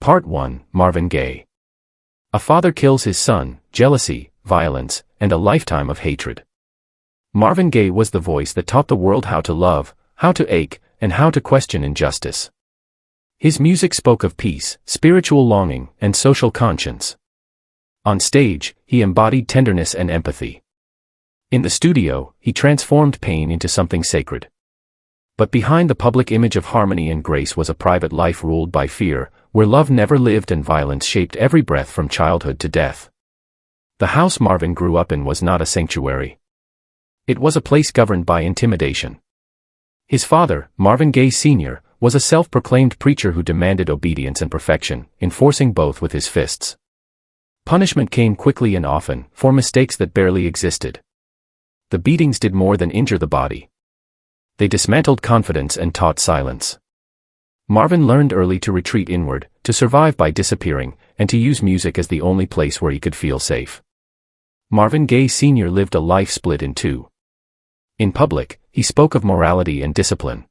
Part 1, Marvin Gaye. A father kills his son, jealousy, violence, and a lifetime of hatred. Marvin Gaye was the voice that taught the world how to love, how to ache, and how to question injustice. His music spoke of peace, spiritual longing, and social conscience. On stage, he embodied tenderness and empathy. In the studio, he transformed pain into something sacred. But behind the public image of harmony and grace was a private life ruled by fear, where love never lived and violence shaped every breath from childhood to death. The house Marvin grew up in was not a sanctuary. It was a place governed by intimidation. His father, Marvin Gaye Sr., was a self-proclaimed preacher who demanded obedience and perfection, enforcing both with his fists. Punishment came quickly and often, for mistakes that barely existed. The beatings did more than injure the body. They dismantled confidence and taught silence. Marvin learned early to retreat inward, to survive by disappearing, and to use music as the only place where he could feel safe. Marvin Gaye Sr. lived a life split in two. In public, he spoke of morality and discipline.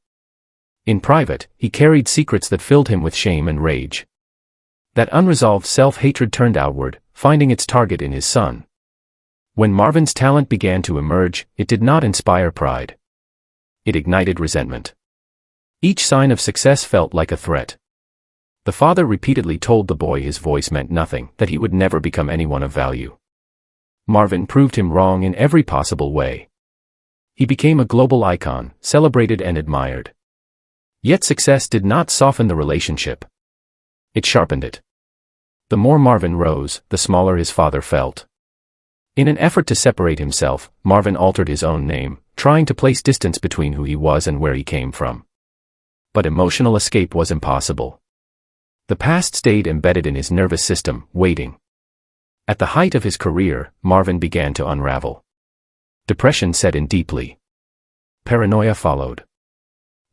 In private, he carried secrets that filled him with shame and rage. That unresolved self-hatred turned outward, finding its target in his son. When Marvin's talent began to emerge, it did not inspire pride. It ignited resentment. Each sign of success felt like a threat. The father repeatedly told the boy his voice meant nothing, that he would never become anyone of value. Marvin proved him wrong in every possible way. He became a global icon, celebrated and admired. Yet success did not soften the relationship. It sharpened it. The more Marvin rose, the smaller his father felt. In an effort to separate himself, Marvin altered his own name, trying to place distance between who he was and where he came from. But emotional escape was impossible. The past stayed embedded in his nervous system, waiting. At the height of his career, Marvin began to unravel. Depression set in deeply. Paranoia followed.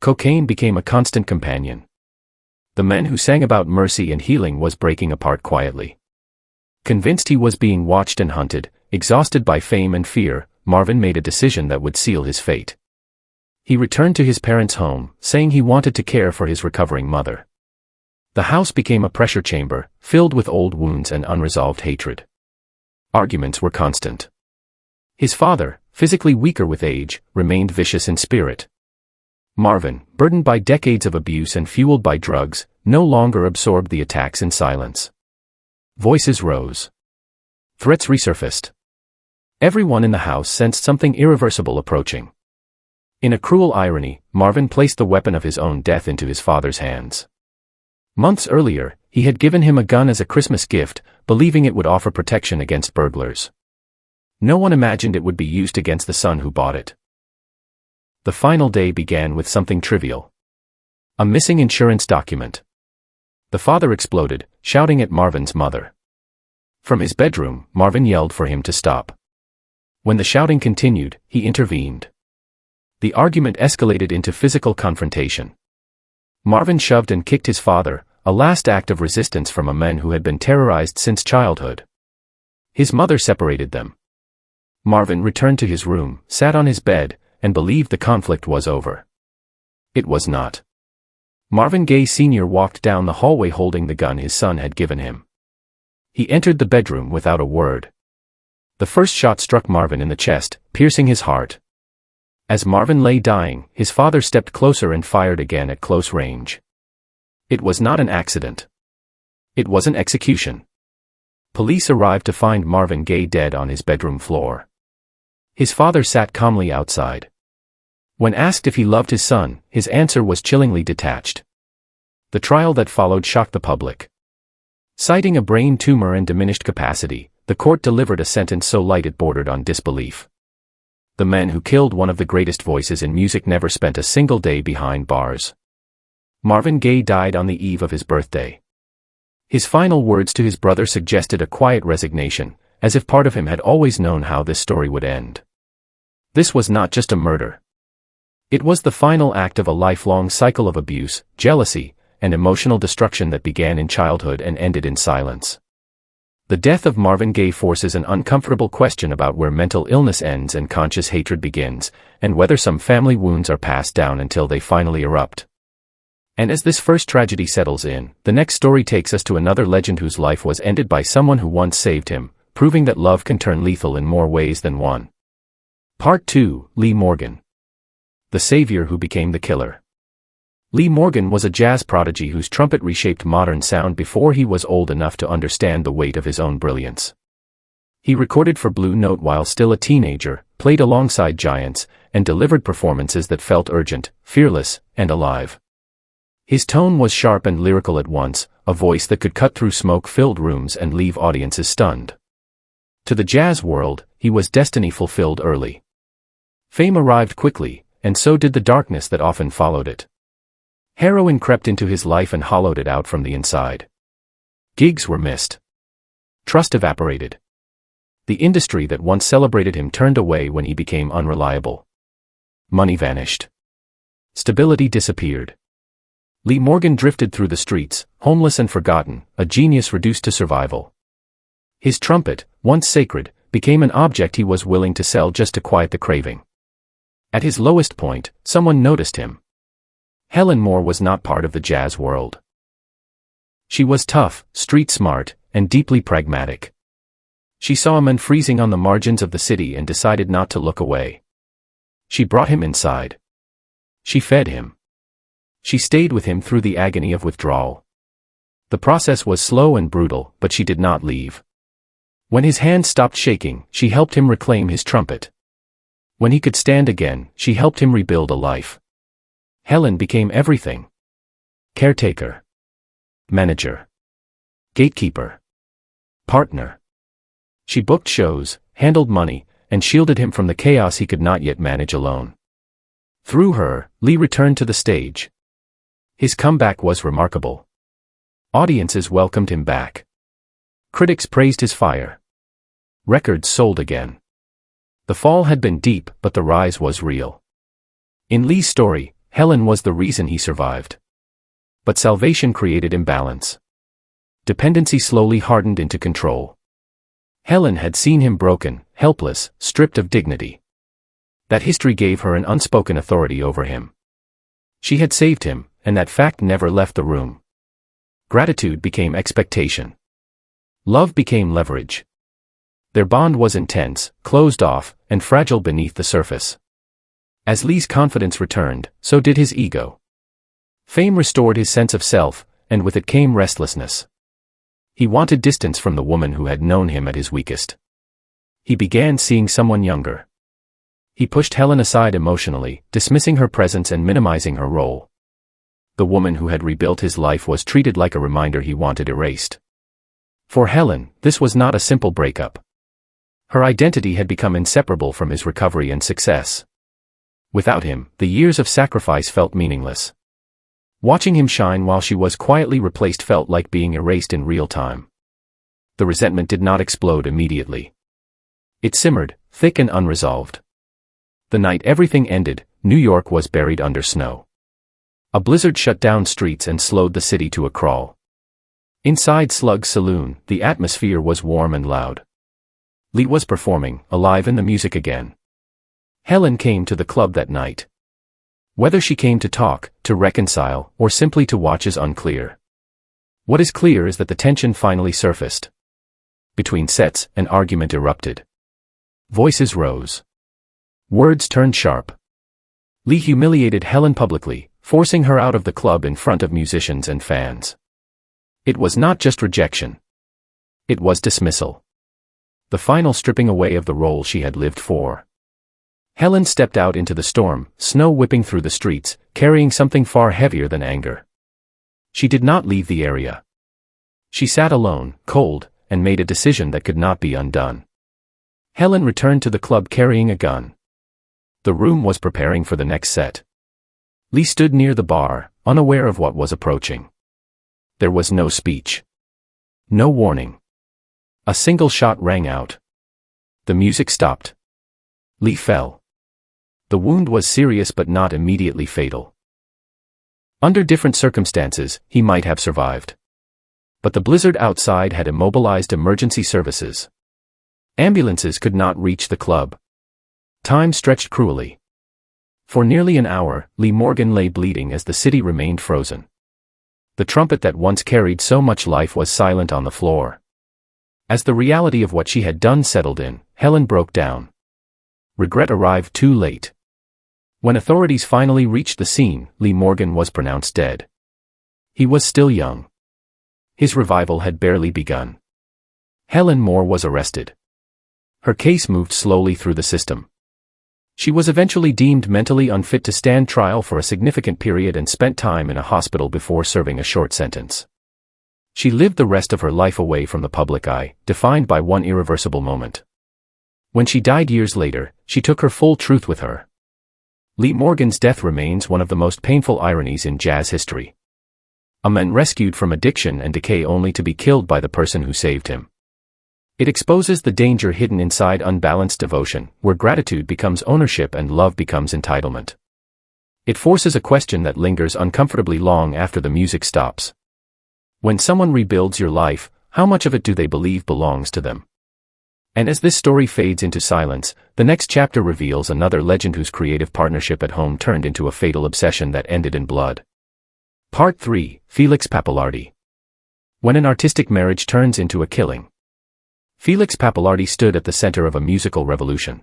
Cocaine became a constant companion. The man who sang about mercy and healing was breaking apart quietly. Convinced he was being watched and hunted, exhausted by fame and fear, Marvin made a decision that would seal his fate. He returned to his parents' home, saying he wanted to care for his recovering mother. The house became a pressure chamber, filled with old wounds and unresolved hatred. Arguments were constant. His father, physically weaker with age, remained vicious in spirit. Marvin, burdened by decades of abuse and fueled by drugs, no longer absorbed the attacks in silence. Voices rose. Threats resurfaced. Everyone in the house sensed something irreversible approaching. In a cruel irony, Marvin placed the weapon of his own death into his father's hands. Months earlier, he had given him a gun as a Christmas gift, believing it would offer protection against burglars. No one imagined it would be used against the son who bought it. The final day began with something trivial. A missing insurance document. The father exploded, shouting at Marvin's mother. From his bedroom, Marvin yelled for him to stop. When the shouting continued, he intervened. The argument escalated into physical confrontation. Marvin shoved and kicked his father, a last act of resistance from a man who had been terrorized since childhood. His mother separated them. Marvin returned to his room, sat on his bed, and believed the conflict was over. It was not. Marvin Gaye Sr. walked down the hallway holding the gun his son had given him. He entered the bedroom without a word. The first shot struck Marvin in the chest, piercing his heart. As Marvin lay dying, his father stepped closer and fired again at close range. It was not an accident. It was an execution. Police arrived to find Marvin Gaye dead on his bedroom floor. His father sat calmly outside. When asked if he loved his son, his answer was chillingly detached. The trial that followed shocked the public. Citing a brain tumor and diminished capacity, the court delivered a sentence so light it bordered on disbelief. The man who killed one of the greatest voices in music never spent a single day behind bars. Marvin Gaye died on the eve of his birthday. His final words to his brother suggested a quiet resignation, as if part of him had always known how this story would end. This was not just a murder. It was the final act of a lifelong cycle of abuse, jealousy, and emotional destruction that began in childhood and ended in silence. The death of Marvin Gaye forces an uncomfortable question about where mental illness ends and conscious hatred begins, and whether some family wounds are passed down until they finally erupt. And as this first tragedy settles in, the next story takes us to another legend whose life was ended by someone who once saved him, proving that love can turn lethal in more ways than one. Part 2, Lee Morgan. The savior who became the killer. Lee Morgan was a jazz prodigy whose trumpet reshaped modern sound before he was old enough to understand the weight of his own brilliance. He recorded for Blue Note while still a teenager, played alongside giants, and delivered performances that felt urgent, fearless, and alive. His tone was sharp and lyrical at once, a voice that could cut through smoke-filled rooms and leave audiences stunned. To the jazz world, he was destiny fulfilled early. Fame arrived quickly, and so did the darkness that often followed it. Heroin crept into his life and hollowed it out from the inside. Gigs were missed. Trust evaporated. The industry that once celebrated him turned away when he became unreliable. Money vanished. Stability disappeared. Lee Morgan drifted through the streets, homeless and forgotten, a genius reduced to survival. His trumpet, once sacred, became an object he was willing to sell just to quiet the craving. At his lowest point, someone noticed him. Helen Moore was not part of the jazz world. She was tough, street-smart, and deeply pragmatic. She saw a man freezing on the margins of the city and decided not to look away. She brought him inside. She fed him. She stayed with him through the agony of withdrawal. The process was slow and brutal, but she did not leave. When his hand stopped shaking, she helped him reclaim his trumpet. When he could stand again, she helped him rebuild a life. Helen became everything. Caretaker. Manager. Gatekeeper. Partner. She booked shows, handled money, and shielded him from the chaos he could not yet manage alone. Through her, Lee returned to the stage. His comeback was remarkable. Audiences welcomed him back. Critics praised his fire. Records sold again. The fall had been deep, but the rise was real. In Lee's story, Helen was the reason he survived. But salvation created imbalance. Dependency slowly hardened into control. Helen had seen him broken, helpless, stripped of dignity. That history gave her an unspoken authority over him. She had saved him, and that fact never left the room. Gratitude became expectation. Love became leverage. Their bond was intense, closed off, and fragile beneath the surface. As Lee's confidence returned, so did his ego. Fame restored his sense of self, and with it came restlessness. He wanted distance from the woman who had known him at his weakest. He began seeing someone younger. He pushed Helen aside emotionally, dismissing her presence and minimizing her role. The woman who had rebuilt his life was treated like a reminder he wanted erased. For Helen, this was not a simple breakup. Her identity had become inseparable from his recovery and success. Without him, the years of sacrifice felt meaningless. Watching him shine while she was quietly replaced felt like being erased in real time. The resentment did not explode immediately. It simmered, thick and unresolved. The night everything ended, New York was buried under snow. A blizzard shut down streets and slowed the city to a crawl. Inside Slug's saloon, the atmosphere was warm and loud. Lee was performing, alive in the music again. Helen came to the club that night. Whether she came to talk, to reconcile, or simply to watch is unclear. What is clear is that the tension finally surfaced. Between sets, an argument erupted. Voices rose. Words turned sharp. Lee humiliated Helen publicly, forcing her out of the club in front of musicians and fans. It was not just rejection. It was dismissal. The final stripping away of the role she had lived for. Helen stepped out into the storm, snow whipping through the streets, carrying something far heavier than anger. She did not leave the area. She sat alone, cold, and made a decision that could not be undone. Helen returned to the club carrying a gun. The room was preparing for the next set. Lee stood near the bar, unaware of what was approaching. There was no speech. No warning. A single shot rang out. The music stopped. Lee fell. The wound was serious but not immediately fatal. Under different circumstances, he might have survived. But the blizzard outside had immobilized emergency services. Ambulances could not reach the club. Time stretched cruelly. For nearly an hour, Lee Morgan lay bleeding as the city remained frozen. The trumpet that once carried so much life was silent on the floor. As the reality of what she had done settled in, Helen broke down. Regret arrived too late. When authorities finally reached the scene, Lee Morgan was pronounced dead. He was still young. His revival had barely begun. Helen Moore was arrested. Her case moved slowly through the system. She was eventually deemed mentally unfit to stand trial for a significant period and spent time in a hospital before serving a short sentence. She lived the rest of her life away from the public eye, defined by one irreversible moment. When she died years later, she took her full truth with her. Lee Morgan's death remains one of the most painful ironies in jazz history. A man rescued from addiction and decay only to be killed by the person who saved him. It exposes the danger hidden inside unbalanced devotion, where gratitude becomes ownership and love becomes entitlement. It forces a question that lingers uncomfortably long after the music stops. When someone rebuilds your life, how much of it do they believe belongs to them? And as this story fades into silence, the next chapter reveals another legend whose creative partnership at home turned into a fatal obsession that ended in blood. Part 3: Felix Pappalardi. When an artistic marriage turns into a killing. Felix Pappalardi stood at the center of a musical revolution.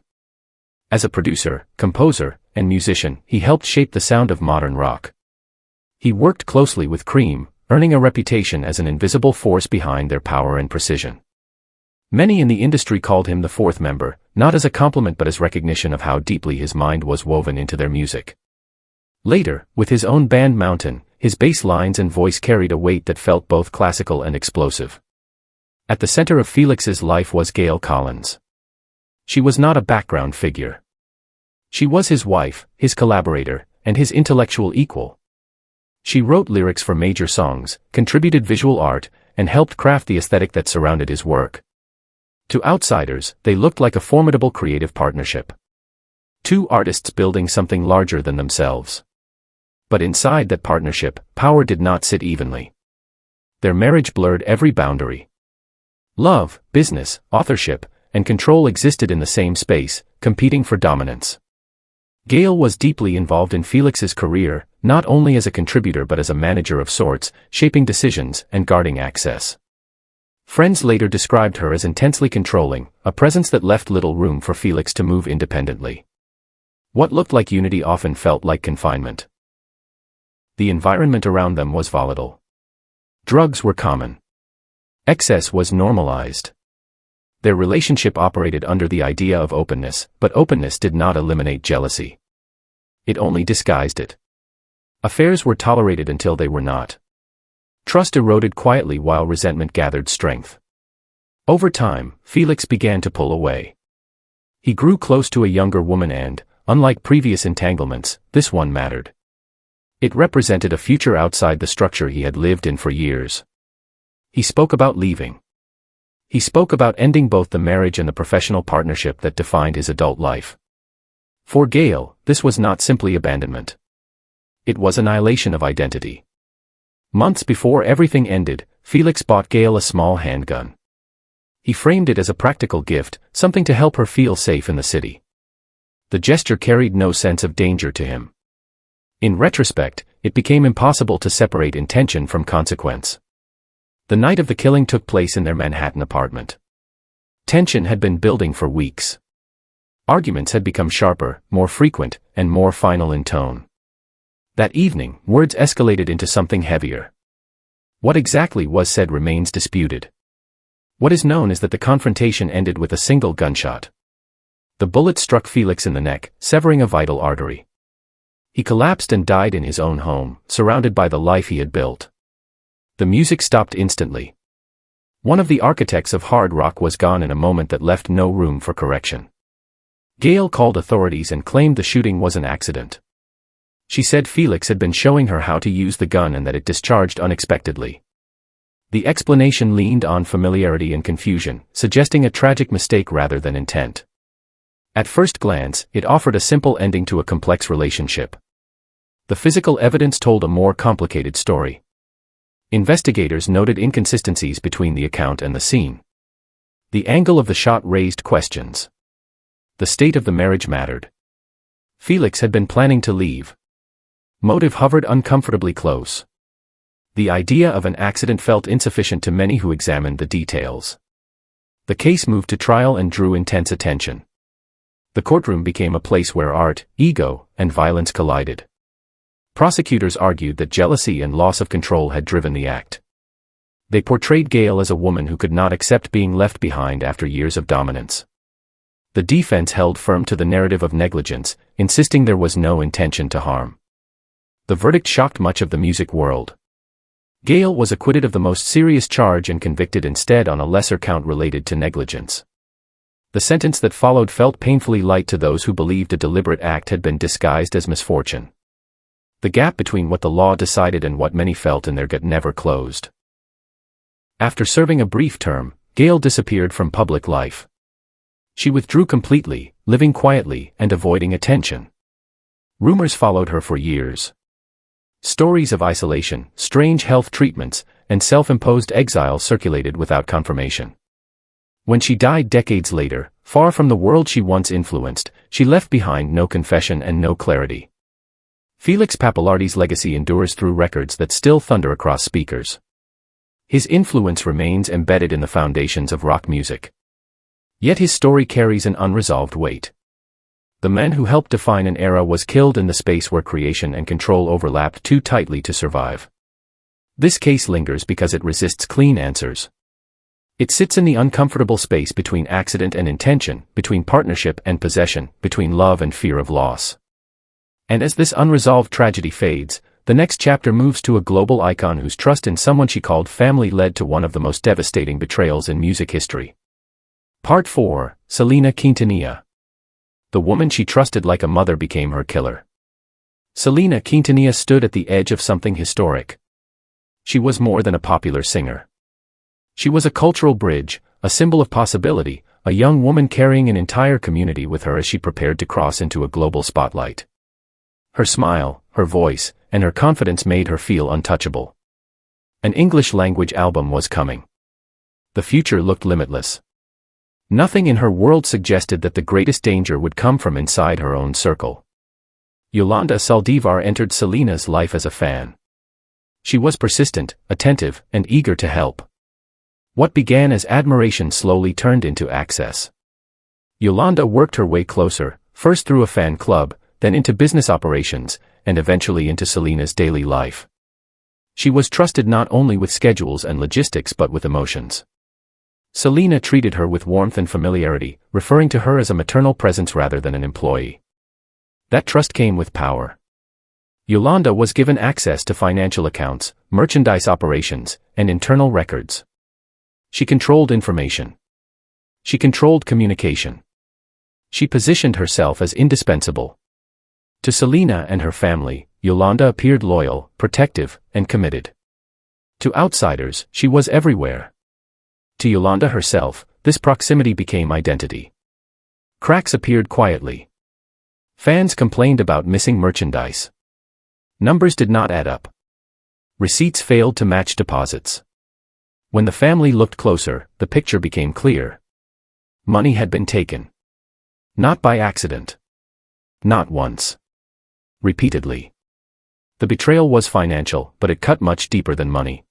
As a producer, composer, and musician, he helped shape the sound of modern rock. He worked closely with Cream, earning a reputation as an invisible force behind their power and precision. Many in the industry called him the fourth member, not as a compliment but as recognition of how deeply his mind was woven into their music. Later, with his own band Mountain, his bass lines and voice carried a weight that felt both classical and explosive. At the center of Felix's life was Gail Collins. She was not a background figure. She was his wife, his collaborator, and his intellectual equal. She wrote lyrics for major songs, contributed visual art, and helped craft the aesthetic that surrounded his work. To outsiders, they looked like a formidable creative partnership. Two artists building something larger than themselves. But inside that partnership, power did not sit evenly. Their marriage blurred every boundary. Love, business, authorship, and control existed in the same space, competing for dominance. Gail was deeply involved in Felix's career, not only as a contributor but as a manager of sorts, shaping decisions and guarding access. Friends later described her as intensely controlling, a presence that left little room for Felix to move independently. What looked like unity often felt like confinement. The environment around them was volatile. Drugs were common. Excess was normalized. Their relationship operated under the idea of openness, but openness did not eliminate jealousy. It only disguised it. Affairs were tolerated until they were not. Trust eroded quietly while resentment gathered strength. Over time, Felix began to pull away. He grew close to a younger woman and, unlike previous entanglements, this one mattered. It represented a future outside the structure he had lived in for years. He spoke about leaving. He spoke about ending both the marriage and the professional partnership that defined his adult life. For Gail, this was not simply abandonment. It was annihilation of identity. Months before everything ended, Felix bought Gail a small handgun. He framed it as a practical gift, something to help her feel safe in the city. The gesture carried no sense of danger to him. In retrospect, it became impossible to separate intention from consequence. The night of the killing took place in their Manhattan apartment. Tension had been building for weeks. Arguments had become sharper, more frequent, and more final in tone. That evening, words escalated into something heavier. What exactly was said remains disputed. What is known is that the confrontation ended with a single gunshot. The bullet struck Felix in the neck, severing a vital artery. He collapsed and died in his own home, surrounded by the life he had built. The music stopped instantly. One of the architects of hard rock was gone in a moment that left no room for correction. Gail called authorities and claimed the shooting was an accident. She said Felix had been showing her how to use the gun and that it discharged unexpectedly. The explanation leaned on familiarity and confusion, suggesting a tragic mistake rather than intent. At first glance, it offered a simple ending to a complex relationship. The physical evidence told a more complicated story. Investigators noted inconsistencies between the account and the scene. The angle of the shot raised questions. The state of the marriage mattered. Felix had been planning to leave. Motive hovered uncomfortably close. The idea of an accident felt insufficient to many who examined the details. The case moved to trial and drew intense attention. The courtroom became a place where art, ego, and violence collided. Prosecutors argued that jealousy and loss of control had driven the act. They portrayed Gaye as a woman who could not accept being left behind after years of dominance. The defense held firm to the narrative of negligence, insisting there was no intention to harm. The verdict shocked much of the music world. Gaye was acquitted of the most serious charge and convicted instead on a lesser count related to negligence. The sentence that followed felt painfully light to those who believed a deliberate act had been disguised as misfortune. The gap between what the law decided and what many felt in their gut never closed. After serving a brief term, Gaye disappeared from public life. She withdrew completely, living quietly and avoiding attention. Rumors followed her for years. Stories of isolation, strange health treatments, and self-imposed exile circulated without confirmation. When she died decades later, far from the world she once influenced, she left behind no confession and no clarity. Felix Pappalardi's legacy endures through records that still thunder across speakers. His influence remains embedded in the foundations of rock music. Yet his story carries an unresolved weight. The man who helped define an era was killed in the space where creation and control overlapped too tightly to survive. This case lingers because it resists clean answers. It sits in the uncomfortable space between accident and intention, between partnership and possession, between love and fear of loss. And as this unresolved tragedy fades, the next chapter moves to a global icon whose trust in someone she called family led to one of the most devastating betrayals in music history. Part 4, Selena Quintanilla. The woman she trusted like a mother became her killer. Selena Quintanilla stood at the edge of something historic. She was more than a popular singer. She was a cultural bridge, a symbol of possibility, a young woman carrying an entire community with her as she prepared to cross into a global spotlight. Her smile, her voice, and her confidence made her feel untouchable. An English-language album was coming. The future looked limitless. Nothing in her world suggested that the greatest danger would come from inside her own circle. Yolanda Saldivar entered Selena's life as a fan. She was persistent, attentive, and eager to help. What began as admiration slowly turned into access. Yolanda worked her way closer, first through a fan club, then into business operations, and eventually into Selena's daily life. She was trusted not only with schedules and logistics but with emotions. Selena treated her with warmth and familiarity, referring to her as a maternal presence rather than an employee. That trust came with power. Yolanda was given access to financial accounts, merchandise operations, and internal records. She controlled information. She controlled communication. She positioned herself as indispensable. To Selena and her family, Yolanda appeared loyal, protective, and committed. To outsiders, she was everywhere. To Yolanda herself, this proximity became identity. Cracks appeared quietly. Fans complained about missing merchandise. Numbers did not add up. Receipts failed to match deposits. When the family looked closer, the picture became clear. Money had been taken. Not by accident. Not once. Repeatedly. The betrayal was financial, but it cut much deeper than money.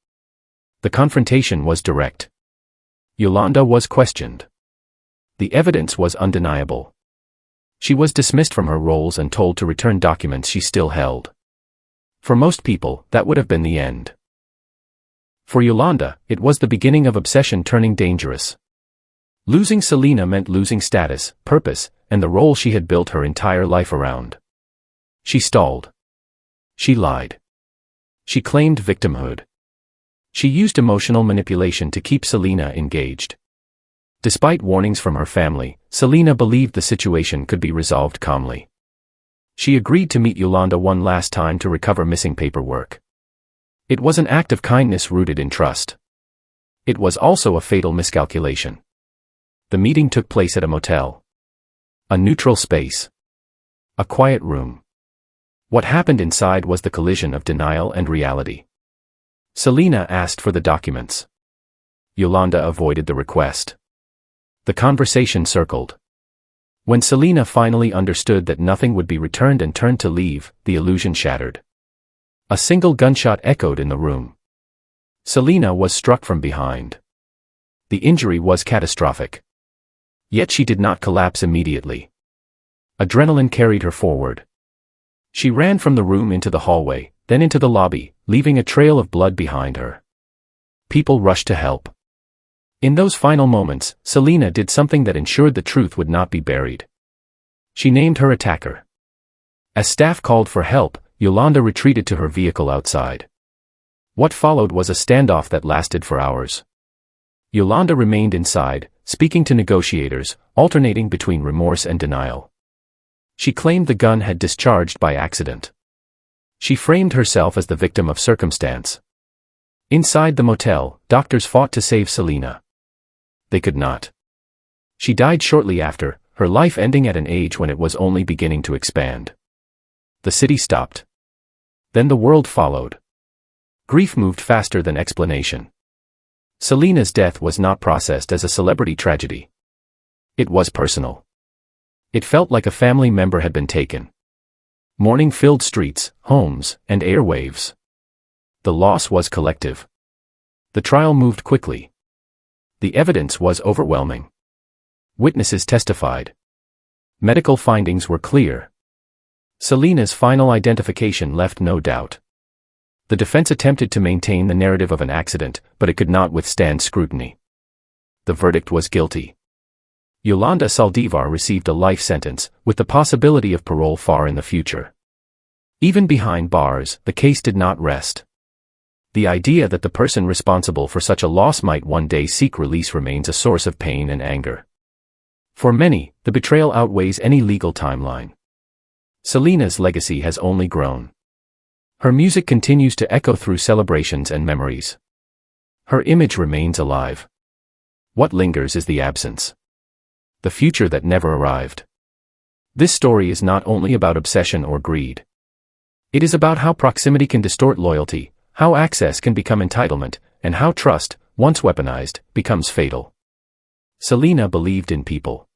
The confrontation was direct. Yolanda was questioned. The evidence was undeniable. She was dismissed from her roles and told to return documents she still held. For most people, that would have been the end. For Yolanda, it was the beginning of obsession turning dangerous. Losing Selena meant losing status, purpose, and the role she had built her entire life around. She stalled. She lied. She claimed victimhood. She used emotional manipulation to keep Selena engaged. Despite warnings from her family, Selena believed the situation could be resolved calmly. She agreed to meet Yolanda one last time to recover missing paperwork. It was an act of kindness rooted in trust. It was also a fatal miscalculation. The meeting took place at a motel. A neutral space. A quiet room. What happened inside was the collision of denial and reality. Selena asked for the documents. Yolanda avoided the request. The conversation circled. When Selena finally understood that nothing would be returned and turned to leave, the illusion shattered. A single gunshot echoed in the room. Selena was struck from behind. The injury was catastrophic. Yet she did not collapse immediately. Adrenaline carried her forward. She ran from the room into the hallway, then into the lobby, leaving a trail of blood behind her. People rushed to help. In those final moments, Selena did something that ensured the truth would not be buried. She named her attacker. As staff called for help, Yolanda retreated to her vehicle outside. What followed was a standoff that lasted for hours. Yolanda remained inside, speaking to negotiators, alternating between remorse and denial. She claimed the gun had discharged by accident. She framed herself as the victim of circumstance. Inside the motel, doctors fought to save Selena. They could not. She died shortly after, her life ending at an age when it was only beginning to expand. The city stopped. Then the world followed. Grief moved faster than explanation. Selena's death was not processed as a celebrity tragedy. It was personal. It felt like a family member had been taken. Mourning filled streets, homes, and airwaves. The loss was collective. The trial moved quickly. The evidence was overwhelming. Witnesses testified. Medical findings were clear. Selena's final identification left no doubt. The defense attempted to maintain the narrative of an accident, but it could not withstand scrutiny. The verdict was guilty. Yolanda Saldivar received a life sentence, with the possibility of parole far in the future. Even behind bars, the case did not rest. The idea that the person responsible for such a loss might one day seek release remains a source of pain and anger. For many, the betrayal outweighs any legal timeline. Selena's legacy has only grown. Her music continues to echo through celebrations and memories. Her image remains alive. What lingers is the absence. The future that never arrived. This story is not only about obsession or greed. It is about how proximity can distort loyalty, how access can become entitlement, and how trust, once weaponized, becomes fatal. Selena believed in people.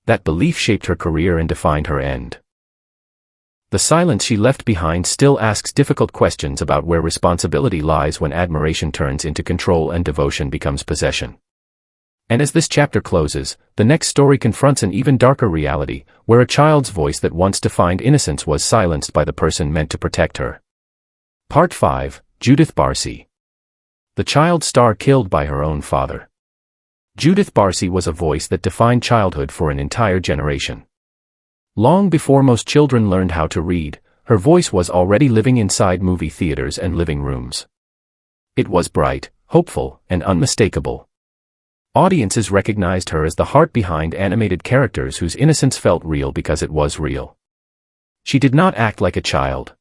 That belief shaped her career and defined her end. The silence she left behind still asks difficult questions about where responsibility lies when admiration turns into control and devotion becomes possession. And as this chapter closes, the next story confronts an even darker reality, where a child's voice that once defined innocence was silenced by the person meant to protect her. Part 5, Judith Barsi. The child star killed by her own father. Judith Barsi was a voice that defined childhood for an entire generation. Long before most children learned how to read, her voice was already living inside movie theaters and living rooms. It was bright, hopeful, and unmistakable. Audiences recognized her as the heart behind animated characters whose innocence felt real because it was real. She did not act like a child.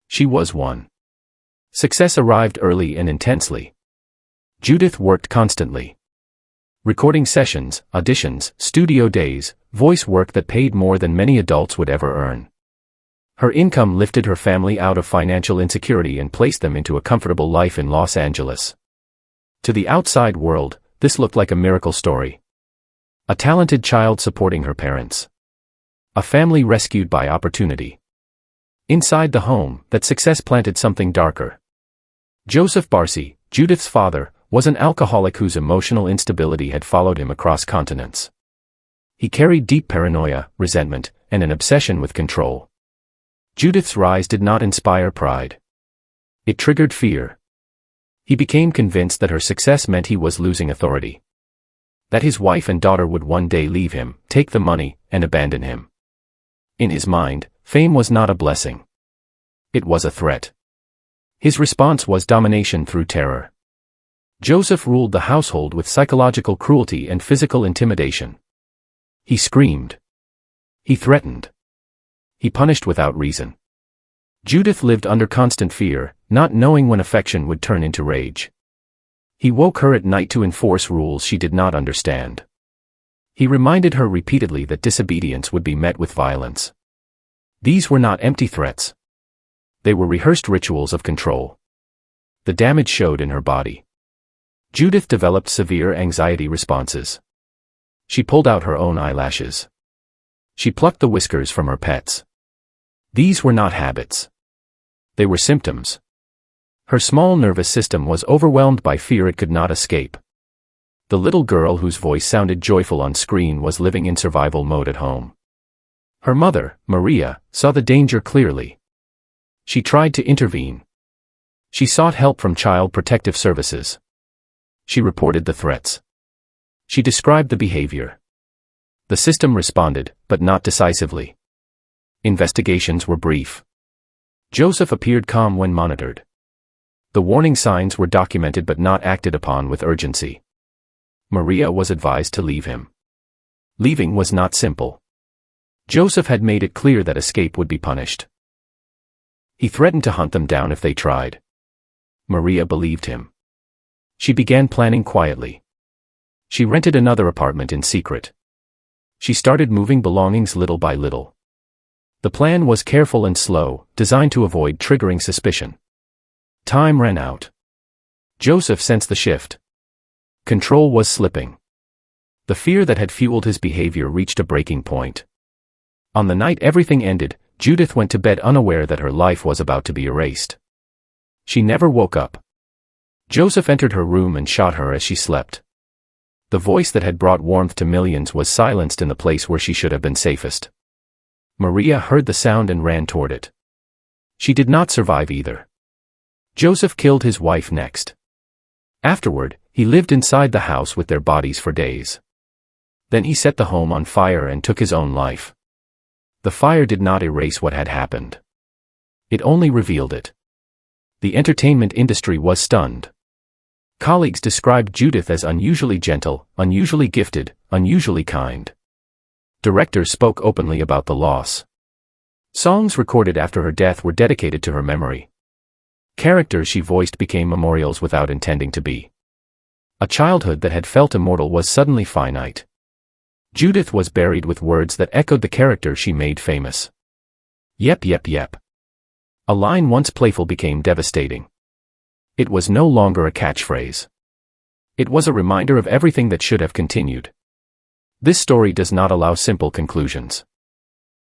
She was one. Success arrived early and intensely. Judith worked constantly. Recording sessions, auditions, studio days, voice work that paid more than many adults would ever earn. Her income lifted her family out of financial insecurity and placed them into a comfortable life in Los Angeles. To the outside world, this looked like a miracle story. A talented child supporting her parents. A family rescued by opportunity. Inside the home, that success planted something darker. Joseph Barsi, Judith's father, was an alcoholic whose emotional instability had followed him across continents. He carried deep paranoia, resentment, and an obsession with control. Judith's rise did not inspire pride. It triggered fear. He became convinced that her success meant he was losing authority. That his wife and daughter would one day leave him, take the money, and abandon him. In his mind, fame was not a blessing. It was a threat. His response was domination through terror. Joseph ruled the household with psychological cruelty and physical intimidation. He screamed. He threatened. He punished without reason. Judith lived under constant fear, not knowing when affection would turn into rage. He woke her at night to enforce rules she did not understand. He reminded her repeatedly that disobedience would be met with violence. These were not empty threats. They were rehearsed rituals of control. The damage showed in her body. Judith developed severe anxiety responses. She pulled out her own eyelashes. She plucked the whiskers from her pets. These were not habits. They were symptoms. Her small nervous system was overwhelmed by fear it could not escape. The little girl whose voice sounded joyful on screen was living in survival mode at home. Her mother, Maria, saw the danger clearly. She tried to intervene. She sought help from Child Protective Services. She reported the threats. She described the behavior. The system responded, but not decisively. Investigations were brief. Joseph appeared calm when monitored. The warning signs were documented but not acted upon with urgency. Maria was advised to leave him. Leaving was not simple. Joseph had made it clear that escape would be punished. He threatened to hunt them down if they tried. Maria believed him. She began planning quietly. She rented another apartment in secret. She started moving belongings little by little. The plan was careful and slow, designed to avoid triggering suspicion. Time ran out. Joseph sensed the shift. Control was slipping. The fear that had fueled his behavior reached a breaking point. On the night everything ended, Judith went to bed unaware that her life was about to be erased. She never woke up. Joseph entered her room and shot her as she slept. The voice that had brought warmth to millions was silenced in the place where she should have been safest. Maria heard the sound and ran toward it. She did not survive either. Joseph killed his wife next. Afterward, he lived inside the house with their bodies for days. Then he set the home on fire and took his own life. The fire did not erase what had happened. It only revealed it. The entertainment industry was stunned. Colleagues described Judith as unusually gentle, unusually gifted, unusually kind. Directors spoke openly about the loss. Songs recorded after her death were dedicated to her memory. Characters she voiced became memorials without intending to be. A childhood that had felt immortal was suddenly finite. Judith was buried with words that echoed the character she made famous. Yep, yep, yep. A line once playful became devastating. It was no longer a catchphrase. It was a reminder of everything that should have continued. This story does not allow simple conclusions.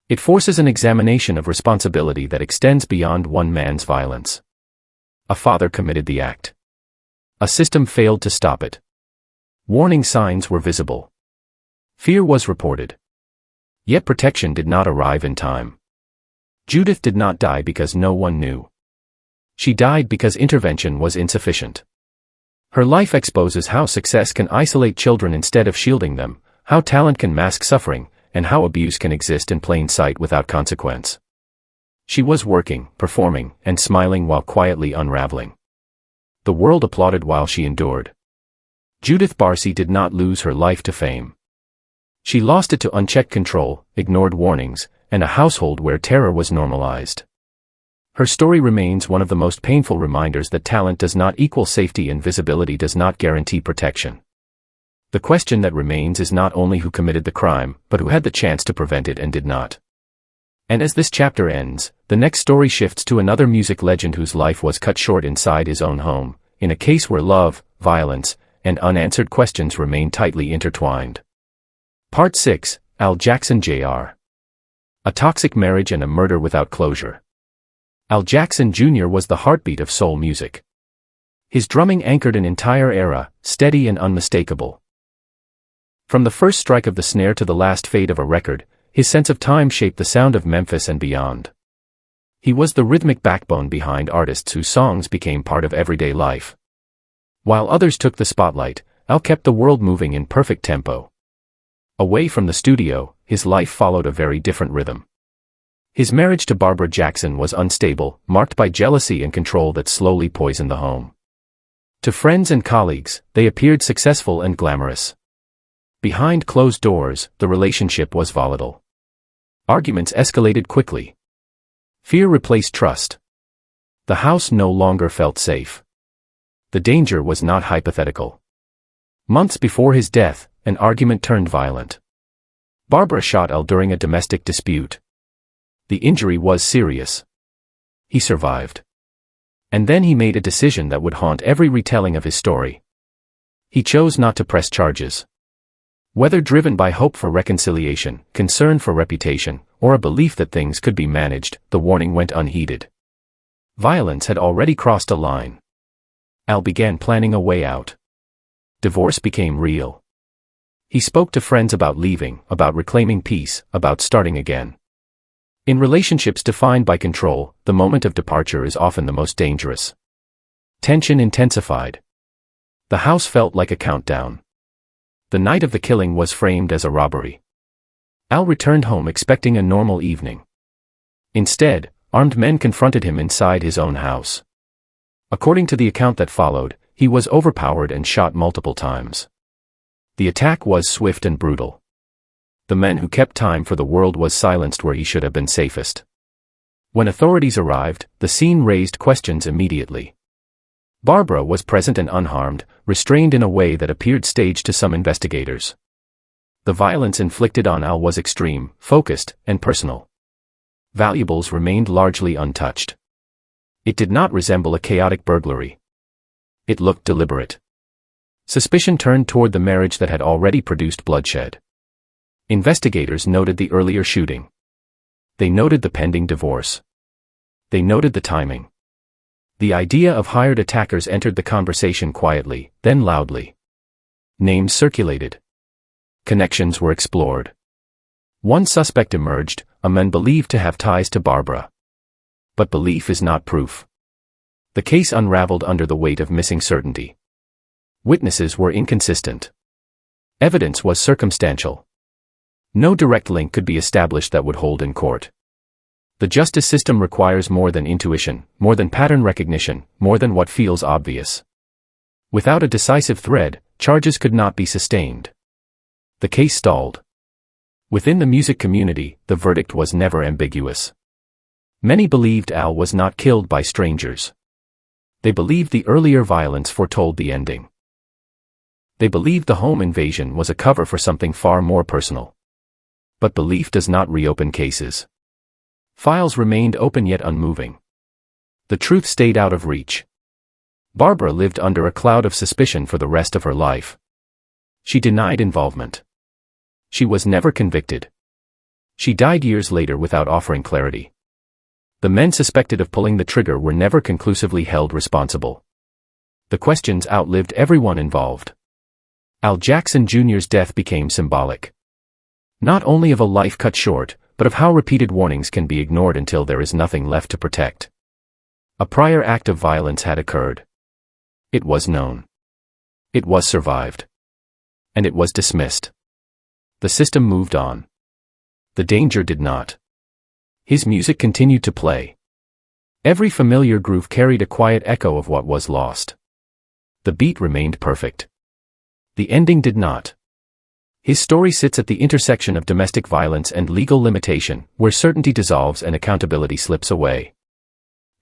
It forces an examination of responsibility that extends beyond one man's violence. A father committed the act. A system failed to stop it. Warning signs were visible. Fear was reported. Yet protection did not arrive in time. Judith did not die because no one knew. She died because intervention was insufficient. Her life exposes how success can isolate children instead of shielding them, how talent can mask suffering, and how abuse can exist in plain sight without consequence. She was working, performing, and smiling while quietly unraveling. The world applauded while she endured. Judith Barsi did not lose her life to fame. She lost it to unchecked control, ignored warnings, and a household where terror was normalized. Her story remains one of the most painful reminders that talent does not equal safety and visibility does not guarantee protection. The question that remains is not only who committed the crime, but who had the chance to prevent it and did not. And as this chapter ends, the next story shifts to another music legend whose life was cut short inside his own home, in a case where love, violence, and unanswered questions remain tightly intertwined. Part 6, Al Jackson Jr. A toxic marriage and a murder without closure. Al Jackson Jr. was the heartbeat of soul music. His drumming anchored an entire era, steady and unmistakable. From the first strike of the snare to the last fade of a record, his sense of time shaped the sound of Memphis and beyond. He was the rhythmic backbone behind artists whose songs became part of everyday life. While others took the spotlight, Al kept the world moving in perfect tempo. Away from the studio, his life followed a very different rhythm. His marriage to Barbara Jackson was unstable, marked by jealousy and control that slowly poisoned the home. To friends and colleagues, they appeared successful and glamorous. Behind closed doors, the relationship was volatile. Arguments escalated quickly. Fear replaced trust. The house no longer felt safe. The danger was not hypothetical. Months before his death, an argument turned violent. Barbara shot Al during a domestic dispute. The injury was serious. He survived. And then he made a decision that would haunt every retelling of his story. He chose not to press charges. Whether driven by hope for reconciliation, concern for reputation, or a belief that things could be managed, the warning went unheeded. Violence had already crossed a line. Al began planning a way out. Divorce became real. He spoke to friends about leaving, about reclaiming peace, about starting again. In relationships defined by control, the moment of departure is often the most dangerous. Tension intensified. The house felt like a countdown. The night of the killing was framed as a robbery. Al returned home expecting a normal evening. Instead, armed men confronted him inside his own house. According to the account that followed, he was overpowered and shot multiple times. The attack was swift and brutal. The man who kept time for the world was silenced where he should have been safest. When authorities arrived, the scene raised questions immediately. Barbara was present and unharmed, restrained in a way that appeared staged to some investigators. The violence inflicted on Al was extreme, focused, and personal. Valuables remained largely untouched. It did not resemble a chaotic burglary. It looked deliberate. Suspicion turned toward the marriage that had already produced bloodshed. Investigators noted the earlier shooting. They noted the pending divorce. They noted the timing. The idea of hired attackers entered the conversation quietly, then loudly. Names circulated. Connections were explored. One suspect emerged, a man believed to have ties to Barbara. But belief is not proof. The case unraveled under the weight of missing certainty. Witnesses were inconsistent. Evidence was circumstantial. No direct link could be established that would hold in court. The justice system requires more than intuition, more than pattern recognition, more than what feels obvious. Without a decisive thread, charges could not be sustained. The case stalled. Within the music community, the verdict was never ambiguous. Many believed Al was not killed by strangers. They believed the earlier violence foretold the ending. They believed the home invasion was a cover for something far more personal. But belief does not reopen cases. Files remained open yet unmoving. The truth stayed out of reach. Barbara lived under a cloud of suspicion for the rest of her life. She denied involvement. She was never convicted. She died years later without offering clarity. The men suspected of pulling the trigger were never conclusively held responsible. The questions outlived everyone involved. Al Jackson Jr.'s death became symbolic. Not only of a life cut short, but of how repeated warnings can be ignored until there is nothing left to protect. A prior act of violence had occurred. It was known. It was survived. And it was dismissed. The system moved on. The danger did not. His music continued to play. Every familiar groove carried a quiet echo of what was lost. The beat remained perfect. The ending did not. His story sits at the intersection of domestic violence and legal limitation, where certainty dissolves and accountability slips away.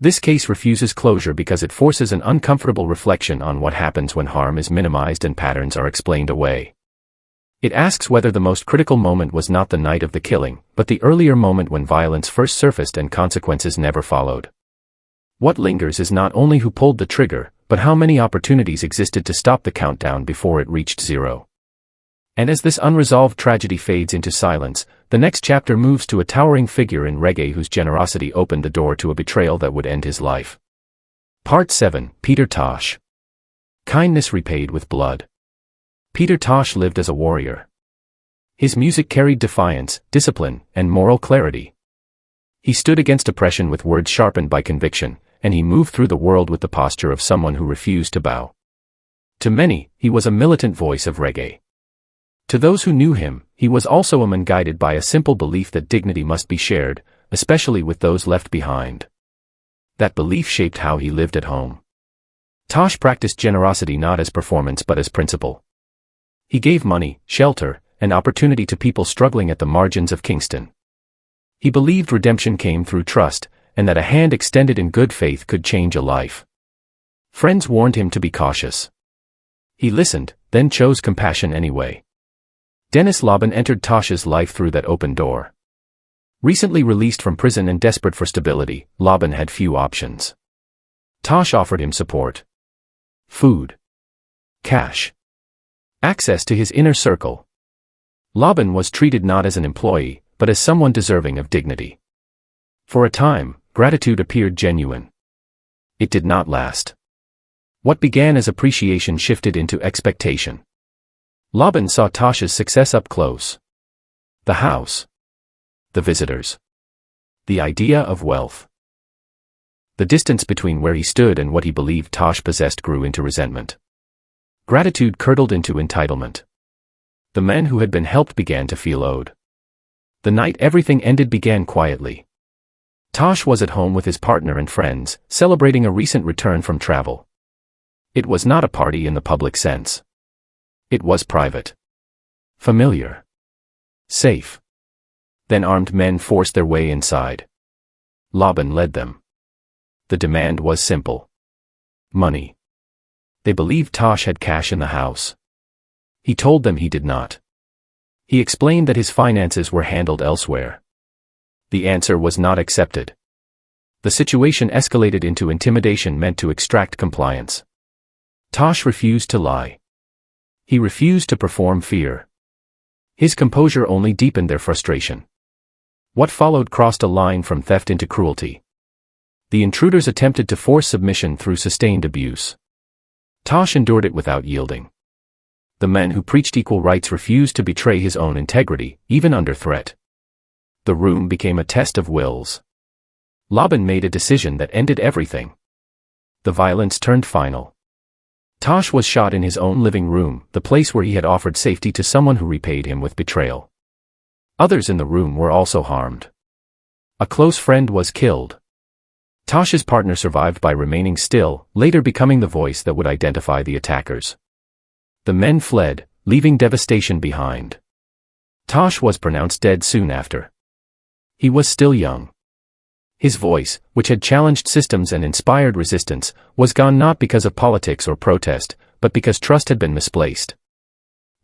This case refuses closure because it forces an uncomfortable reflection on what happens when harm is minimized and patterns are explained away. It asks whether the most critical moment was not the night of the killing, but the earlier moment when violence first surfaced and consequences never followed. What lingers is not only who pulled the trigger, but how many opportunities existed to stop the countdown before it reached zero. And as this unresolved tragedy fades into silence, the next chapter moves to a towering figure in reggae whose generosity opened the door to a betrayal that would end his life. Part 7, Peter Tosh. Kindness repaid with blood. Peter Tosh lived as a warrior. His music carried defiance, discipline, and moral clarity. He stood against oppression with words sharpened by conviction, and he moved through the world with the posture of someone who refused to bow. To many, he was a militant voice of reggae. To those who knew him, he was also a man guided by a simple belief that dignity must be shared, especially with those left behind. That belief shaped how he lived at home. Tosh practiced generosity not as performance but as principle. He gave money, shelter, and opportunity to people struggling at the margins of Kingston. He believed redemption came through trust, and that a hand extended in good faith could change a life. Friends warned him to be cautious. He listened, then chose compassion anyway. Dennis Laban entered Tosh's life through that open door. Recently released from prison and desperate for stability, Laban had few options. Tosh offered him support. Food. Cash. Access to his inner circle. Laban was treated not as an employee, but as someone deserving of dignity. For a time, gratitude appeared genuine. It did not last. What began as appreciation shifted into expectation. Laban saw Tosh's success up close. The house. The visitors. The idea of wealth. The distance between where he stood and what he believed Tosh possessed grew into resentment. Gratitude curdled into entitlement. The men who had been helped began to feel owed. The night everything ended began quietly. Tosh was at home with his partner and friends, celebrating a recent return from travel. It was not a party in the public sense. It was private. Familiar. Safe. Then armed men forced their way inside. Laban led them. The demand was simple. Money. They believed Tosh had cash in the house. He told them he did not. He explained that his finances were handled elsewhere. The answer was not accepted. The situation escalated into intimidation meant to extract compliance. Tosh refused to lie. He refused to perform fear. His composure only deepened their frustration. What followed crossed a line from theft into cruelty. The intruders attempted to force submission through sustained abuse. Tosh endured it without yielding. The men who preached equal rights refused to betray his own integrity, even under threat. The room became a test of wills. Laban made a decision that ended everything. The violence turned final. Tosh was shot in his own living room, the place where he had offered safety to someone who repaid him with betrayal. Others in the room were also harmed. A close friend was killed. Tosh's partner survived by remaining still, later becoming the voice that would identify the attackers. The men fled, leaving devastation behind. Tosh was pronounced dead soon after. He was still young. His voice, which had challenged systems and inspired resistance, was gone not because of politics or protest, but because trust had been misplaced.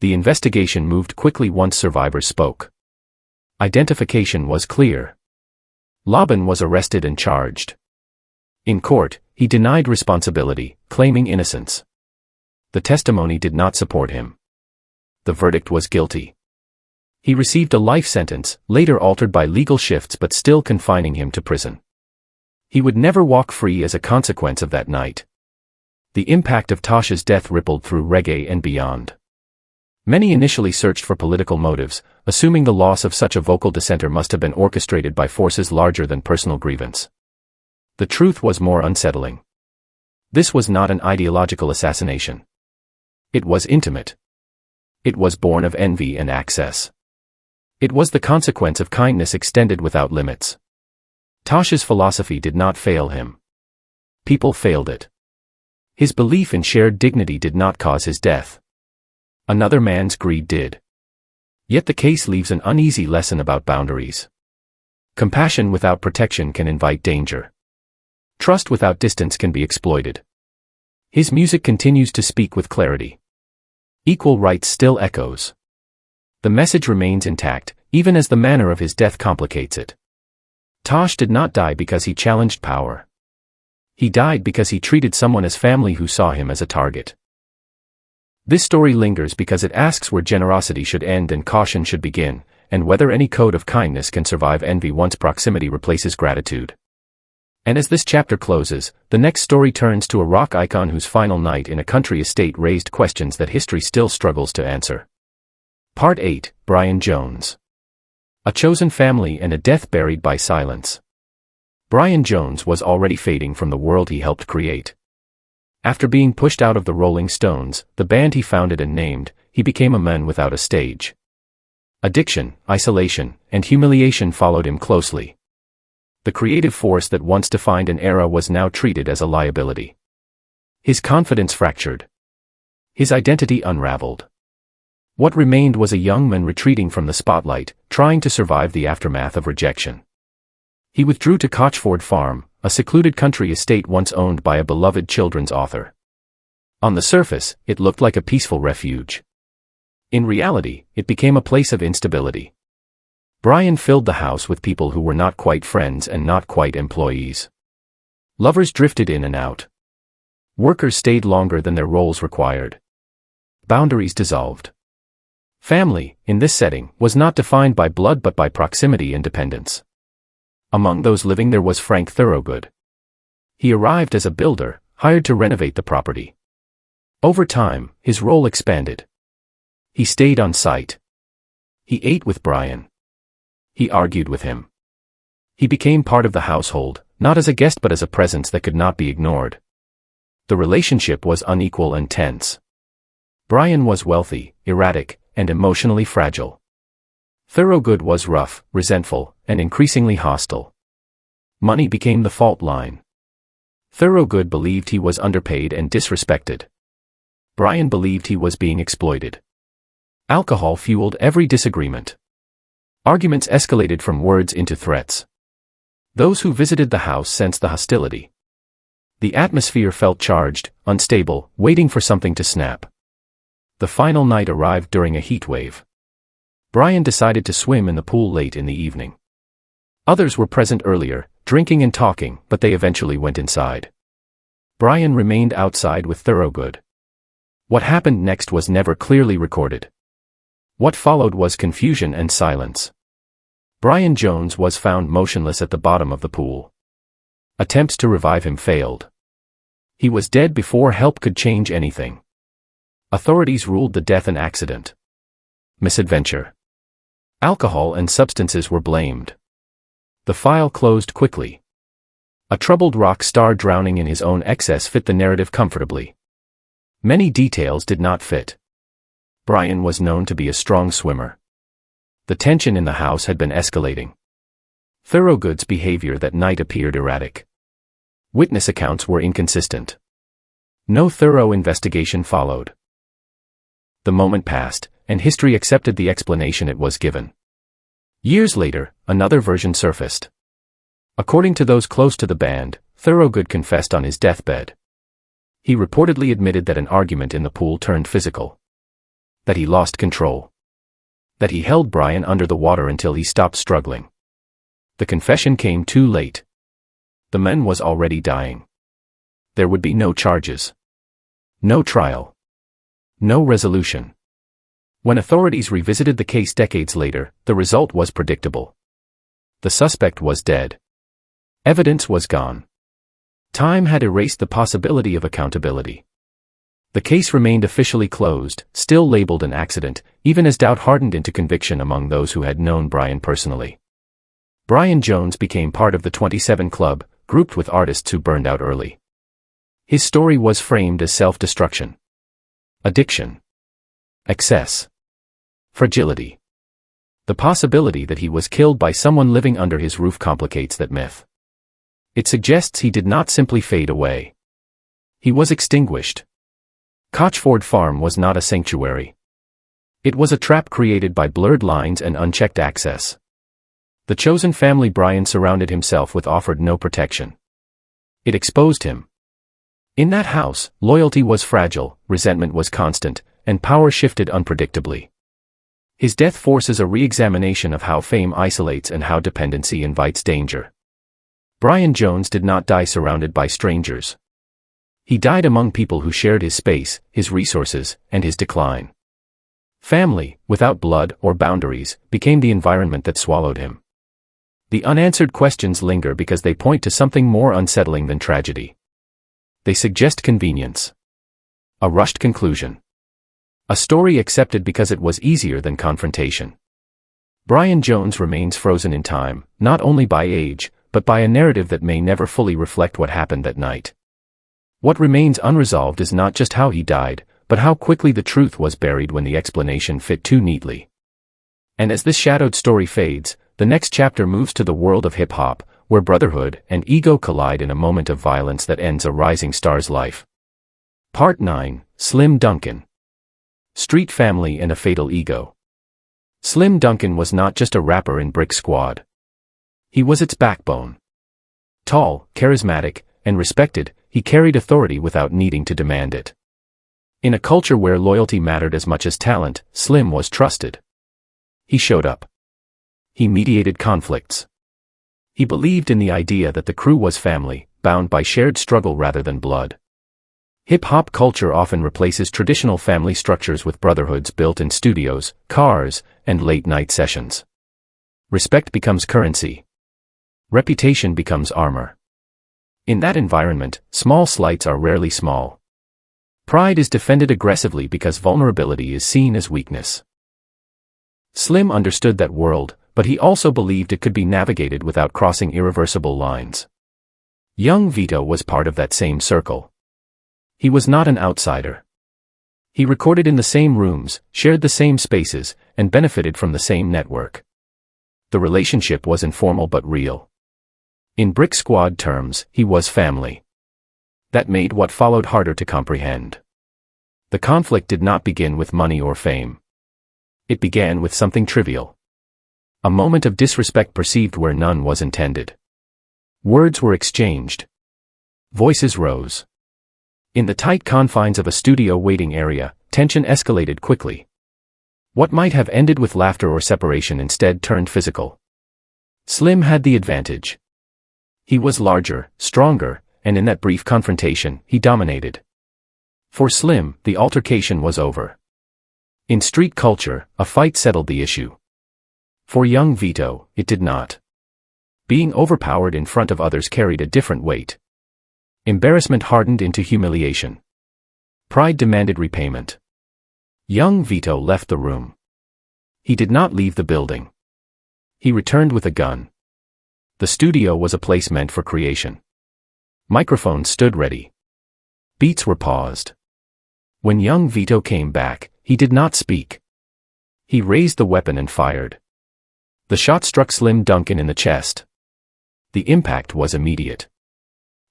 The investigation moved quickly once survivors spoke. Identification was clear. Laban was arrested and charged. In court, he denied responsibility, claiming innocence. The testimony did not support him. The verdict was guilty. He received a life sentence, later altered by legal shifts but still confining him to prison. He would never walk free as a consequence of that night. The impact of Tosh's death rippled through reggae and beyond. Many initially searched for political motives, assuming the loss of such a vocal dissenter must have been orchestrated by forces larger than personal grievance. The truth was more unsettling. This was not an ideological assassination. It was intimate. It was born of envy and access. It was the consequence of kindness extended without limits. Tosh's philosophy did not fail him. People failed it. His belief in shared dignity did not cause his death. Another man's greed did. Yet the case leaves an uneasy lesson about boundaries. Compassion without protection can invite danger. Trust without distance can be exploited. His music continues to speak with clarity. Equal rights still echoes. The message remains intact, even as the manner of his death complicates it. Tosh did not die because he challenged power. He died because he treated someone as family who saw him as a target. This story lingers because it asks where generosity should end and caution should begin, and whether any code of kindness can survive envy once proximity replaces gratitude. And as this chapter closes, the next story turns to a rock icon whose final night in a country estate raised questions that history still struggles to answer. Part 8, Brian Jones. A chosen family and a death buried by silence. Brian Jones was already fading from the world he helped create. After being pushed out of the Rolling Stones, the band he founded and named, he became a man without a stage. Addiction, isolation, and humiliation followed him closely. The creative force that once defined an era was now treated as a liability. His confidence fractured. His identity unraveled. What remained was a young man retreating from the spotlight, trying to survive the aftermath of rejection. He withdrew to Cochford Farm, a secluded country estate once owned by a beloved children's author. On the surface, it looked like a peaceful refuge. In reality, it became a place of instability. Brian filled the house with people who were not quite friends and not quite employees. Lovers drifted in and out. Workers stayed longer than their roles required. Boundaries dissolved. Family, in this setting, was not defined by blood but by proximity and dependence. Among those living there was Frank Thorogood. He arrived as a builder, hired to renovate the property. Over time, his role expanded. He stayed on site. He ate with Brian. He argued with him. He became part of the household, not as a guest but as a presence that could not be ignored. The relationship was unequal and tense. Brian was wealthy, erratic, and emotionally fragile. Thorogood was rough, resentful, and increasingly hostile. Money became the fault line. Thorogood believed he was underpaid and disrespected. Brian believed he was being exploited. Alcohol fueled every disagreement. Arguments escalated from words into threats. Those who visited the house sensed the hostility. The atmosphere felt charged, unstable, waiting for something to snap. The final night arrived during a heat wave. Brian decided to swim in the pool late in the evening. Others were present earlier, drinking and talking, but they eventually went inside. Brian remained outside with Thorogood. What happened next was never clearly recorded. What followed was confusion and silence. Brian Jones was found motionless at the bottom of the pool. Attempts to revive him failed. He was dead before help could change anything. Authorities ruled the death an accident. Misadventure. Alcohol and substances were blamed. The file closed quickly. A troubled rock star drowning in his own excess fit the narrative comfortably. Many details did not fit. Brian was known to be a strong swimmer. The tension in the house had been escalating. Thorogood's behavior that night appeared erratic. Witness accounts were inconsistent. No thorough investigation followed. The moment passed, and history accepted the explanation it was given. Years later, another version surfaced. According to those close to the band, Thorogood confessed on his deathbed. He reportedly admitted that an argument in the pool turned physical. That he lost control. That he held Brian under the water until he stopped struggling. The confession came too late. The man was already dying. There would be no charges. No trial. No resolution. When authorities revisited the case decades later, the result was predictable. The suspect was dead. Evidence was gone. Time had erased the possibility of accountability. The case remained officially closed, still labeled an accident, even as doubt hardened into conviction among those who had known Brian personally. Brian Jones became part of the 27 Club, grouped with artists who burned out early. His story was framed as self-destruction. Addiction. Excess. Fragility. The possibility that he was killed by someone living under his roof complicates that myth. It suggests he did not simply fade away. He was extinguished. Cochford Farm was not a sanctuary. It was a trap created by blurred lines and unchecked access. The chosen family Brian surrounded himself with offered no protection. It exposed him. In that house, loyalty was fragile, resentment was constant, and power shifted unpredictably. His death forces a re-examination of how fame isolates and how dependency invites danger. Brian Jones did not die surrounded by strangers. He died among people who shared his space, his resources, and his decline. Family, without blood or boundaries, became the environment that swallowed him. The unanswered questions linger because they point to something more unsettling than tragedy. They suggest convenience. A rushed conclusion. A story accepted because it was easier than confrontation. Brian Jones remains frozen in time, not only by age, but by a narrative that may never fully reflect what happened that night. What remains unresolved is not just how he died, but how quickly the truth was buried when the explanation fit too neatly. And as this shadowed story fades, the next chapter moves to the world of hip-hop, where brotherhood and ego collide in a moment of violence that ends a rising star's life. Part 9, Slim Dunkin. Street family and a fatal ego. Slim Dunkin was not just a rapper in Brick Squad. He was its backbone. Tall, charismatic, and respected, he carried authority without needing to demand it. In a culture where loyalty mattered as much as talent, Slim was trusted. He showed up. He mediated conflicts. He believed in the idea that the crew was family, bound by shared struggle rather than blood. Hip-hop culture often replaces traditional family structures with brotherhoods built in studios, cars, and late-night sessions. Respect becomes currency. Reputation becomes armor. In that environment, small slights are rarely small. Pride is defended aggressively because vulnerability is seen as weakness. Slim understood that world, but he also believed it could be navigated without crossing irreversible lines. Young Vito was part of that same circle. He was not an outsider. He recorded in the same rooms, shared the same spaces, and benefited from the same network. The relationship was informal but real. In Brick Squad terms, he was family. That made what followed harder to comprehend. The conflict did not begin with money or fame. It began with something trivial. A moment of disrespect perceived where none was intended. Words were exchanged. Voices rose. In the tight confines of a studio waiting area, tension escalated quickly. What might have ended with laughter or separation instead turned physical. Slim had the advantage. He was larger, stronger, and in that brief confrontation, he dominated. For Slim, the altercation was over. In street culture, a fight settled the issue. For young Vito, it did not. Being overpowered in front of others carried a different weight. Embarrassment hardened into humiliation. Pride demanded repayment. Young Vito left the room. He did not leave the building. He returned with a gun. The studio was a place meant for creation. Microphones stood ready. Beats were paused. When young Vito came back, he did not speak. He raised the weapon and fired. The shot struck Slim Dunkin in the chest. The impact was immediate.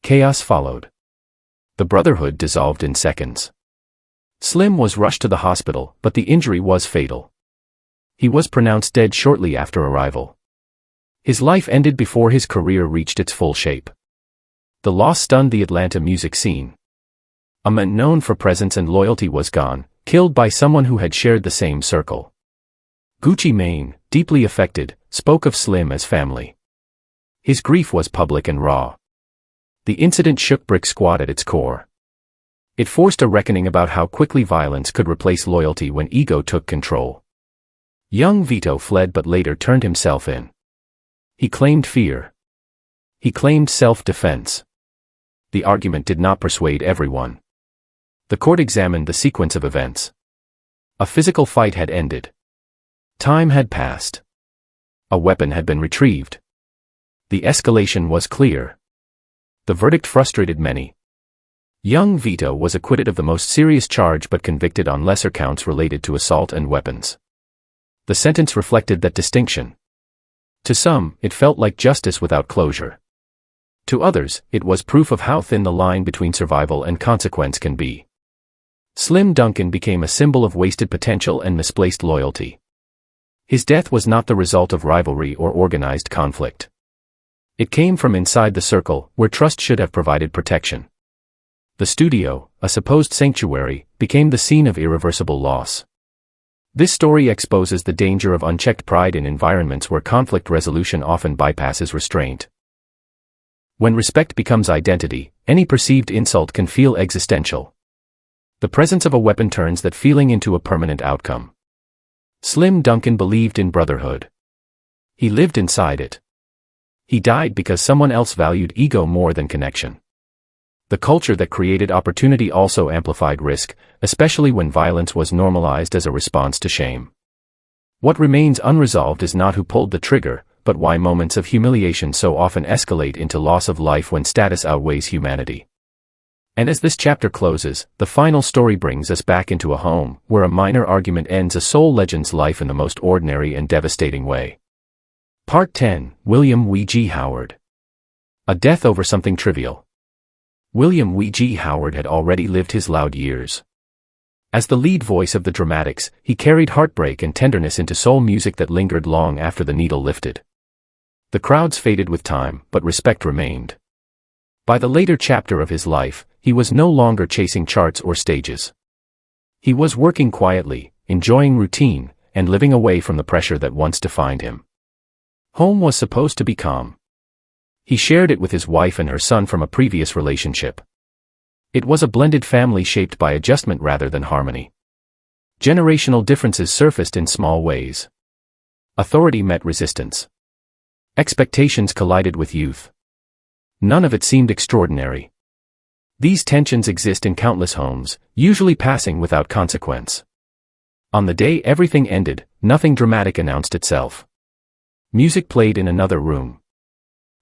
Chaos followed. The brotherhood dissolved in seconds. Slim was rushed to the hospital, but the injury was fatal. He was pronounced dead shortly after arrival. His life ended before his career reached its full shape. The loss stunned the Atlanta music scene. A man known for presence and loyalty was gone, killed by someone who had shared the same circle. Gucci Mane, deeply affected, spoke of Slim as family. His grief was public and raw. The incident shook Brick Squad at its core. It forced a reckoning about how quickly violence could replace loyalty when ego took control. Young Vito fled but later turned himself in. He claimed fear. He claimed self-defense. The argument did not persuade everyone. The court examined the sequence of events. A physical fight had ended. Time had passed. A weapon had been retrieved. The escalation was clear. The verdict frustrated many. Young Vito was acquitted of the most serious charge but convicted on lesser counts related to assault and weapons. The sentence reflected that distinction. To some, it felt like justice without closure. To others, it was proof of how thin the line between survival and consequence can be. Slim Dunkin became a symbol of wasted potential and misplaced loyalty. His death was not the result of rivalry or organized conflict. It came from inside the circle, where trust should have provided protection. The studio, a supposed sanctuary, became the scene of irreversible loss. This story exposes the danger of unchecked pride in environments where conflict resolution often bypasses restraint. When respect becomes identity, any perceived insult can feel existential. The presence of a weapon turns that feeling into a permanent outcome. Slim Dunkin believed in brotherhood. He lived inside it. He died because someone else valued ego more than connection. The culture that created opportunity also amplified risk, especially when violence was normalized as a response to shame. What remains unresolved is not who pulled the trigger, but why moments of humiliation so often escalate into loss of life when status outweighs humanity. And as this chapter closes, the final story brings us back into a home, where a minor argument ends a soul legend's life in the most ordinary and devastating way. Part 10, William W.G. Howard. A death over something trivial. William W.G. Howard had already lived his loud years. As the lead voice of the dramatics, he carried heartbreak and tenderness into soul music that lingered long after the needle lifted. The crowds faded with time, but respect remained. By the later chapter of his life, he was no longer chasing charts or stages. He was working quietly, enjoying routine, and living away from the pressure that once defined him. Home was supposed to be calm. He shared it with his wife and her son from a previous relationship. It was a blended family shaped by adjustment rather than harmony. Generational differences surfaced in small ways. Authority met resistance. Expectations collided with youth. None of it seemed extraordinary. These tensions exist in countless homes, usually passing without consequence. On the day everything ended, nothing dramatic announced itself. Music played in another room.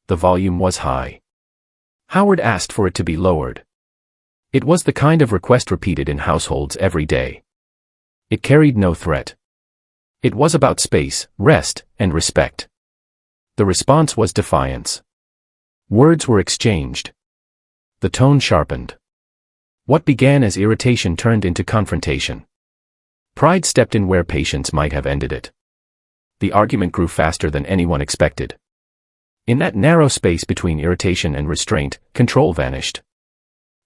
The volume was high. Howard asked for it to be lowered. It was the kind of request repeated in households every day. It carried no threat. It was about space, rest, and respect. The response was defiance. Words were exchanged. The tone sharpened. What began as irritation turned into confrontation. Pride stepped in where patience might have ended it. The argument grew faster than anyone expected. In that narrow space between irritation and restraint, control vanished.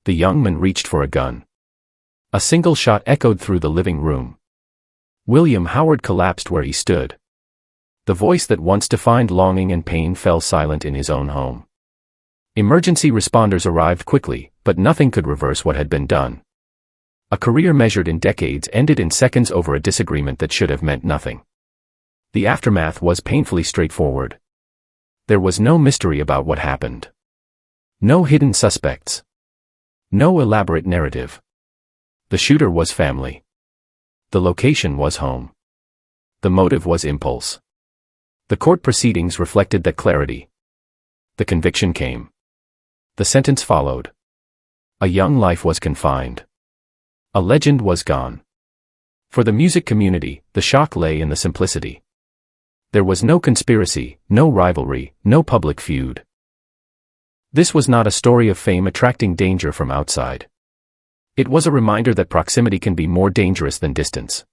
The young man reached for a gun. A single shot echoed through the living room. William Howard collapsed where he stood. The voice that once defined longing and pain fell silent in his own home. Emergency responders arrived quickly, but nothing could reverse what had been done. A career measured in decades ended in seconds over a disagreement that should have meant nothing. The aftermath was painfully straightforward. There was no mystery about what happened. No hidden suspects. No elaborate narrative. The shooter was family. The location was home. The motive was impulse. The court proceedings reflected that clarity. The conviction came. The sentence followed. A young life was confined. A legend was gone. For the music community, the shock lay in the simplicity. There was no conspiracy, no rivalry, no public feud. This was not a story of fame attracting danger from outside. It was a reminder that proximity can be more dangerous than distance.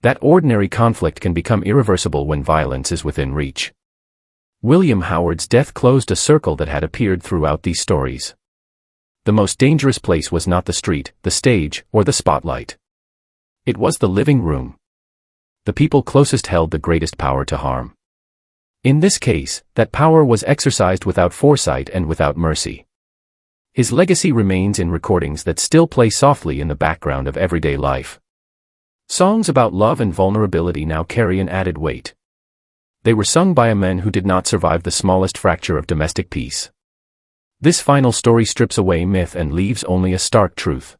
That ordinary conflict can become irreversible when violence is within reach. William Howard's death closed a circle that had appeared throughout these stories. The most dangerous place was not the street, the stage, or the spotlight. It was the living room. The people closest held the greatest power to harm. In this case, that power was exercised without foresight and without mercy. His legacy remains in recordings that still play softly in the background of everyday life. Songs about love and vulnerability now carry an added weight. They were sung by a man who did not survive the smallest fracture of domestic peace. This final story strips away myth and leaves only a stark truth.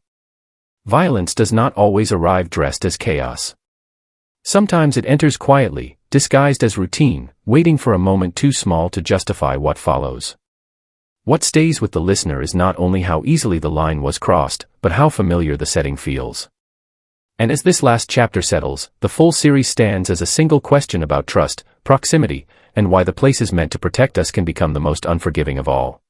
Violence does not always arrive dressed as chaos. Sometimes it enters quietly, disguised as routine, waiting for a moment too small to justify what follows. What stays with the listener is not only how easily the line was crossed, but how familiar the setting feels. And as this last chapter settles, the full series stands as a single question about trust, proximity, and why the places meant to protect us can become the most unforgiving of all.